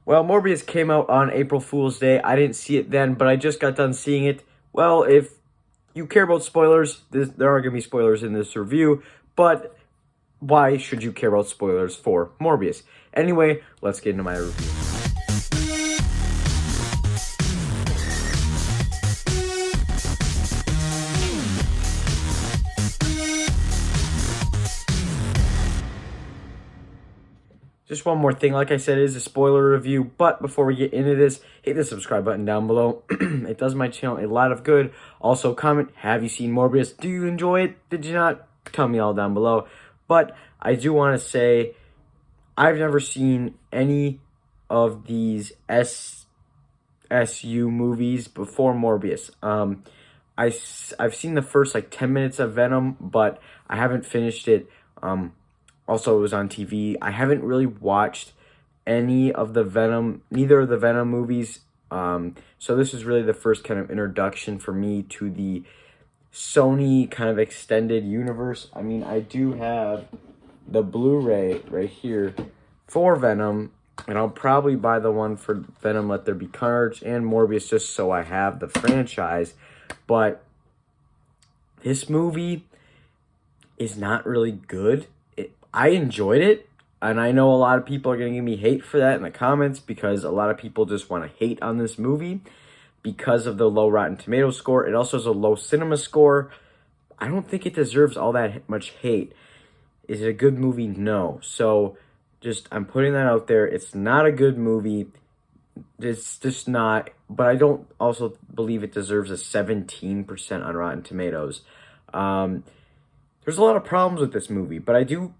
Well, Morbius came out on April Fool's Day. I didn't see it then, but I just got done seeing it. Well, if you care about spoilers, there are going to be spoilers in this review, but why should you care about spoilers for Morbius? Anyway, let's get into my review. Just one more thing, like I said, it is a spoiler review, but before we get into this, hit the subscribe button down below. It does my channel a lot of good. Also, comment, have you seen Morbius? Do you enjoy it? Did you not? Tell me all down below. But I do want to say, I've never seen any of these SU movies before Morbius. I've seen the first, 10 minutes of Venom, but I haven't finished it. Also, it was on TV. I haven't really watched any of the neither of the Venom movies. So this is really the first kind of introduction for me to the Sony kind of extended universe. I mean, I do have the Blu-ray right here for Venom, and I'll probably buy the one for Venom Let There Be Carnage and Morbius just so I have the franchise. But this movie is not really good. I enjoyed it, and I know a lot of people are going to give me hate for that in the comments because a lot of people just want to hate on this movie because of the low Rotten Tomatoes score. It also has a low cinema score. I don't think it deserves all that much hate. Is it a good movie? No. So, I'm putting that out there. It's not a good movie. It's just not, but I don't also believe it deserves a 17% on Rotten Tomatoes. There's a lot of problems with this movie, but a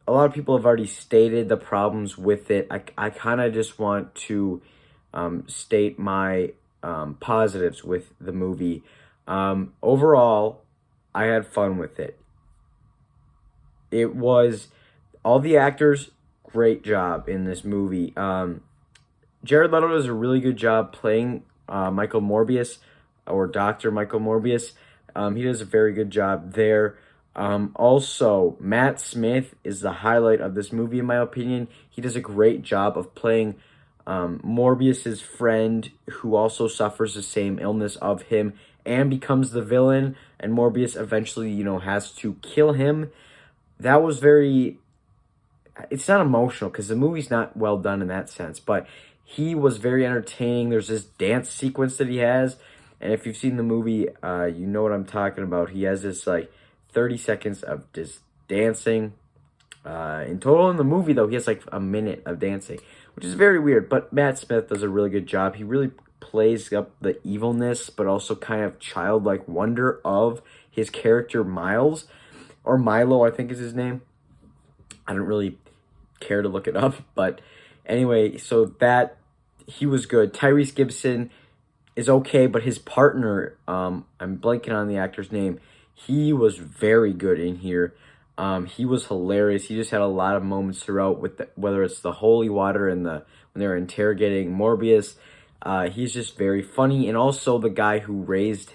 lot of people have already stated the problems with it. I kind of just want to state my positives with the movie. Overall, I had fun with it. It was, all the actors, great job in this movie. Jared Leto does a really good job playing Michael Morbius, or Dr. Michael Morbius. He does a very good job there. Also, Matt Smith is the highlight of this movie, in my opinion. He does a great job of playing Morbius's friend, who also suffers the same illness of him and becomes the villain, and Morbius eventually, has to kill him. That was it's not emotional because the movie's not well done in that sense, but he was very entertaining. There's this dance sequence that he has, and if you've seen the movie, you know what I'm talking about. He has this, 30 seconds of just dancing. In total in the movie, though, he has a minute of dancing, which is very weird. But Matt Smith does a really good job. He really plays up the evilness, but also kind of childlike wonder of his character Miles, or Milo, I think is his name. I don't really care to look it up, but anyway, so that he was good. Tyrese Gibson is okay, but his partner, I'm blanking on the actor's name. He was very good in here. He was hilarious. He just had a lot of moments throughout, with whether it's the holy water and when they're interrogating Morbius. He's just very funny, and also the guy who raised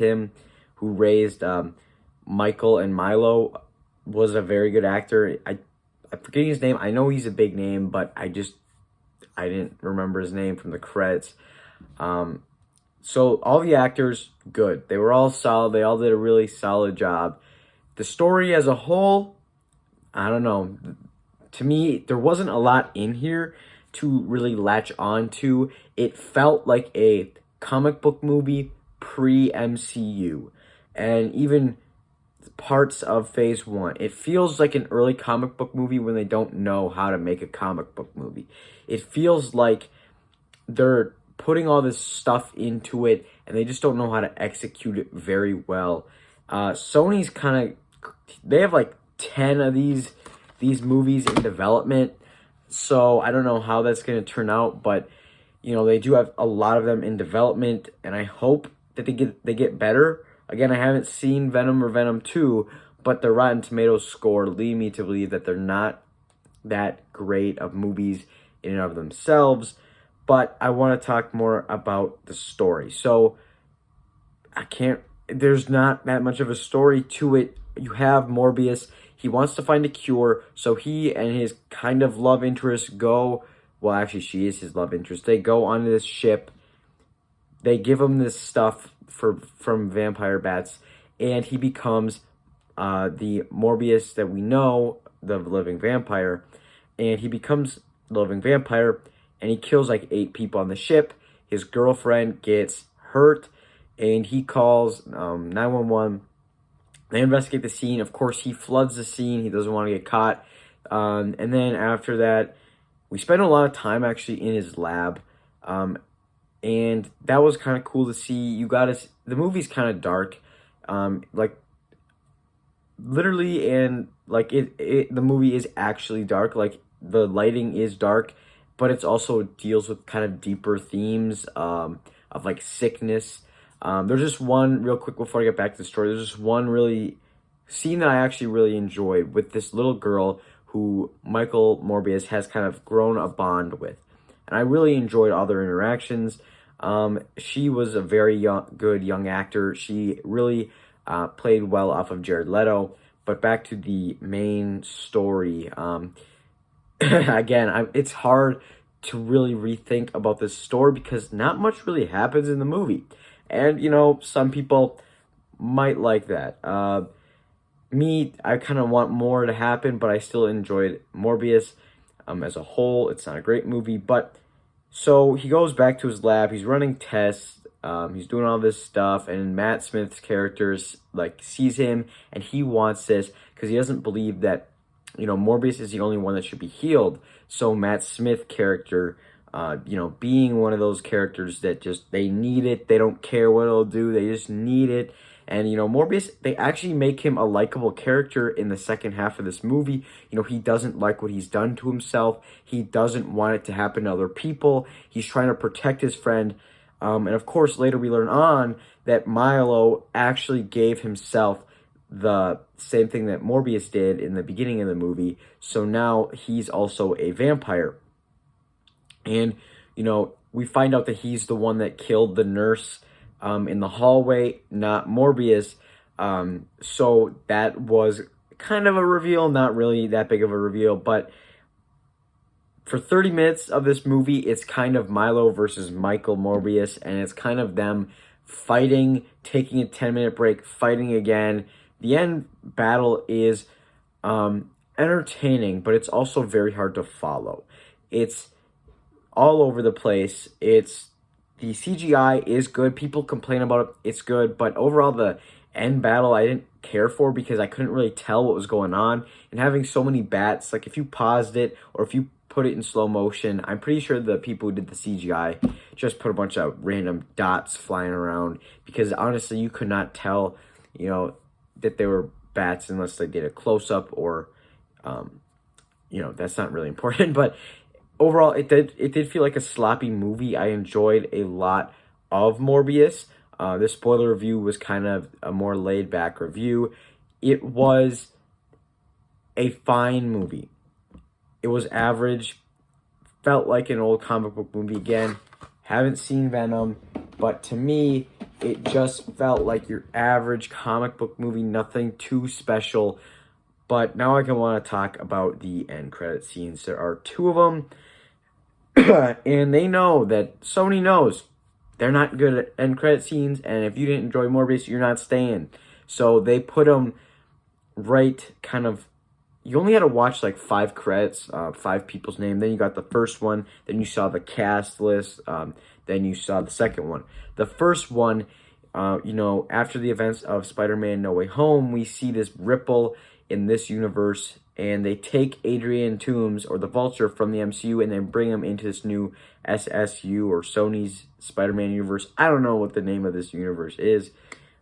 Michael and Milo was a very good actor. I'm forgetting his name. I know he's a big name, but I didn't remember his name from the credits. So all the actors, good. They were all solid. They all did a really solid job. The story as a whole, I don't know. To me, there wasn't a lot in here to really latch on to. It felt like a comic book movie pre-MCU. And even parts of Phase 1. It feels like an early comic book movie when they don't know how to make a comic book movie. It feels like they're putting all this stuff into it, and they just don't know how to execute it very well. Sony's they have 10 of these movies in development, so I don't know how that's going to turn out, but they do have a lot of them in development, and I hope that they get better. Again, I haven't seen Venom or Venom 2, but the Rotten Tomatoes score lead me to believe that they're not that great of movies in and of themselves. But I want to talk more about the story. So, there's not that much of a story to it. You have Morbius. He wants to find a cure. So he and his kind of love interest go well, actually, she is his love interest. They go onto this ship. They give him this stuff from vampire bats, and he becomes the Morbius that we know, the living vampire. And he becomes the living vampire, and he kills like 8 people on the ship. His girlfriend gets hurt, and he calls 911. They investigate the scene. Of course, he floods the scene. He doesn't want to get caught. And then after that, we spend a lot of time actually in his lab. And that was kind of cool to see. The movie's kind of dark. Like, literally, and like the movie is actually dark. Like, the lighting is dark, but it's also deals with kind of deeper themes of like sickness. There's just one real quick before I get back to the story. There's just one really scene that I actually really enjoyed with this little girl who Michael Morbius has kind of grown a bond with, and I really enjoyed all their interactions. She was a very good young actor. She really played well off of Jared Leto. But back to the main story. Again, it's hard to really rethink about this story because not much really happens in the movie. And, some people might like that. Me, I kind of want more to happen, but I still enjoyed Morbius as a whole. It's not a great movie, but so he goes back to his lab. He's running tests. He's doing all this stuff, and Matt Smith's characters sees him, and he wants this because he doesn't believe that Morbius is the only one that should be healed. So Matt Smith character, being one of those characters that just, they need it. They don't care what it'll do. They just need it. And, Morbius, they actually make him a likable character in the second half of this movie. He doesn't like what he's done to himself. He doesn't want it to happen to other people. He's trying to protect his friend. And of course, later we learn on that Milo actually gave himself the same thing that Morbius did in the beginning of the movie. So now he's also a vampire. And, we find out that he's the one that killed the nurse in the hallway, not Morbius. So that was kind of a reveal, not really that big of a reveal, but for 30 minutes of this movie, it's kind of Milo versus Michael Morbius, and it's kind of them fighting, taking a 10-minute break, fighting again. The end battle is entertaining, but it's also very hard to follow. It's all over the place. The CGI is good. People complain about it. It's good. But overall, the end battle, I didn't care for because I couldn't really tell what was going on. And having so many bats, if you paused it or if you put it in slow motion, I'm pretty sure the people who did the CGI just put a bunch of random dots flying around because honestly, you could not tell, that they were bats unless they did a close-up or, that's not really important. But overall, it did feel like a sloppy movie. I enjoyed a lot of Morbius. This spoiler review was kind of a more laid-back review. It was a fine movie. It was average. Felt like an old comic book movie again. Haven't seen Venom, but to me, it just felt like your average comic book movie. Nothing too special. But now I want to talk about the end credit scenes. There are 2 of them. And they know that Sony knows they're not good at end credit scenes, and if you didn't enjoy Morbius, you're not staying. So they put them right kind of, you only had to watch 5 credits, 5 people's name. Then you got the first one, then you saw the cast list, then you saw the second one. The first one, after the events of Spider-Man No Way Home, we see this ripple in this universe, and they take Adrian Toomes, or the Vulture, from the MCU and then bring him into this new SSU, or Sony's Spider-Man universe. I don't know what the name of this universe is,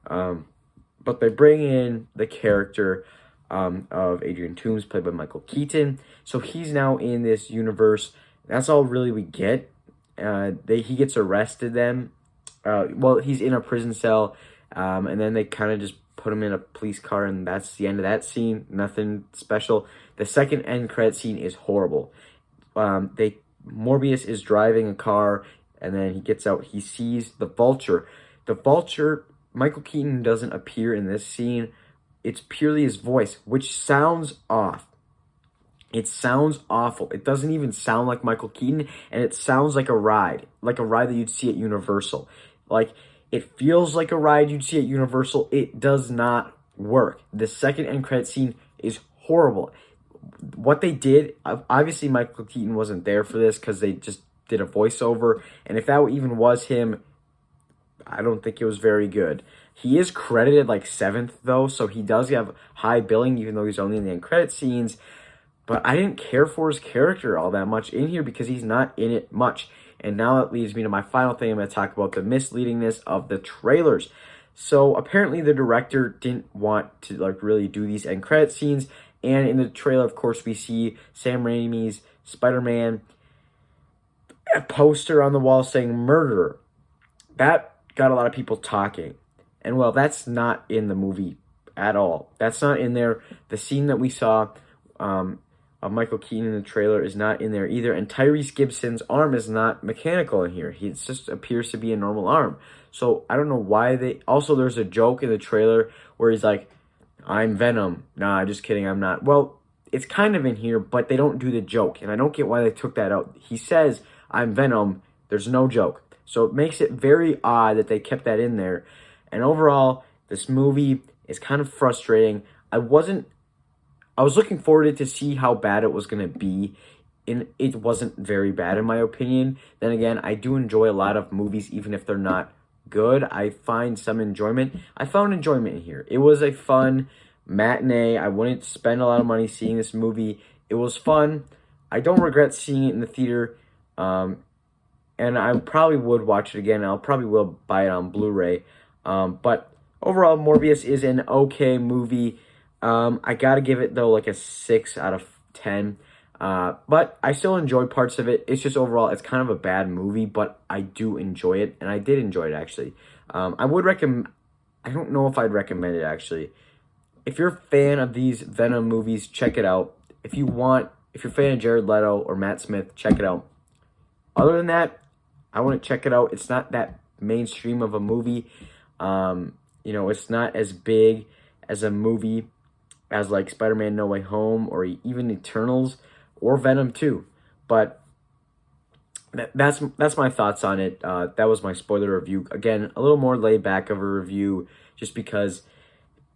but they bring in the character of Adrian Toomes, played by Michael Keaton. So he's now in this universe. That's all really we get. He gets arrested then. He's in a prison cell, and then they kind of just put him in a police car, and that's the end of that scene. Nothing special. The second end credit scene is horrible. Morbius is driving a car, and then he gets out. He sees the Vulture. The Vulture, Michael Keaton doesn't appear in this scene. It's purely his voice, which sounds off. It sounds awful. It doesn't even sound like Michael Keaton, and it sounds like a ride that you'd see at Universal. Like, it feels like a ride you'd see at Universal. It does not work. The second end credit scene is horrible. What they did, obviously Michael Keaton wasn't there for this because they just did a voiceover, and if that even was him, I don't think it was very good. He is credited like 7th though, so he does have high billing even though he's only in the end credit scenes. But I didn't care for his character all that much in here because he's not in it much. And now that leads me to my final thing. I'm going to talk about the misleadingness of the trailers. So apparently the director didn't want to like really do these end credit scenes. And in the trailer, of course, we see Sam Raimi's Spider-Man, a poster on the wall saying murderer. That got a lot of people talking. And well, that's not in the movie at all. That's not in there. The scene that we saw of Michael Keaton in the trailer is not in there either. And Tyrese Gibson's arm is not mechanical in here. He just appears to be a normal arm. So I don't know why they... Also, there's a joke in the trailer where he's like, I'm Venom. Nah, just kidding, I'm not. Well, it's kind of in here, but they don't do the joke. And I don't get why they took that out. He says, I'm Venom. There's no joke. So it makes it very odd that they kept that in there. And overall, this movie is kind of frustrating. I was looking forward to see how bad it was going to be, and it wasn't very bad in my opinion. Then again, I do enjoy a lot of movies, even if they're not good. I find some enjoyment. I found enjoyment in here. It was a fun matinee. I wouldn't spend a lot of money seeing this movie. It was fun. I don't regret seeing it in the theater, and I probably would watch it again. I'll probably will buy it on Blu-ray. But overall, Morbius is an okay movie. I gotta give it, though, like a 6 out of 10. But I still enjoy parts of it. It's just overall, it's kind of a bad movie, but I do enjoy it, and I did enjoy it, actually. I would recommend... I don't know if I'd recommend it, actually. If you're a fan of these Venom movies, check it out. If you're a fan of Jared Leto or Matt Smith, check it out. Other than that, I wouldn't check it out. It's not that mainstream of a movie. It's not as big as a movie as like Spider-Man No Way Home or even Eternals or Venom 2. But that's my thoughts on it. That was my spoiler review. Again, a little more laid back of a review just because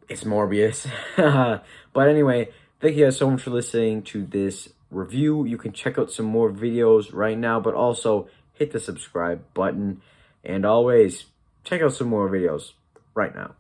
it's Morbius. But anyway, thank you guys so much for listening to this review. You can check out some more videos right now, but also hit the subscribe button. And always check out some more videos right now.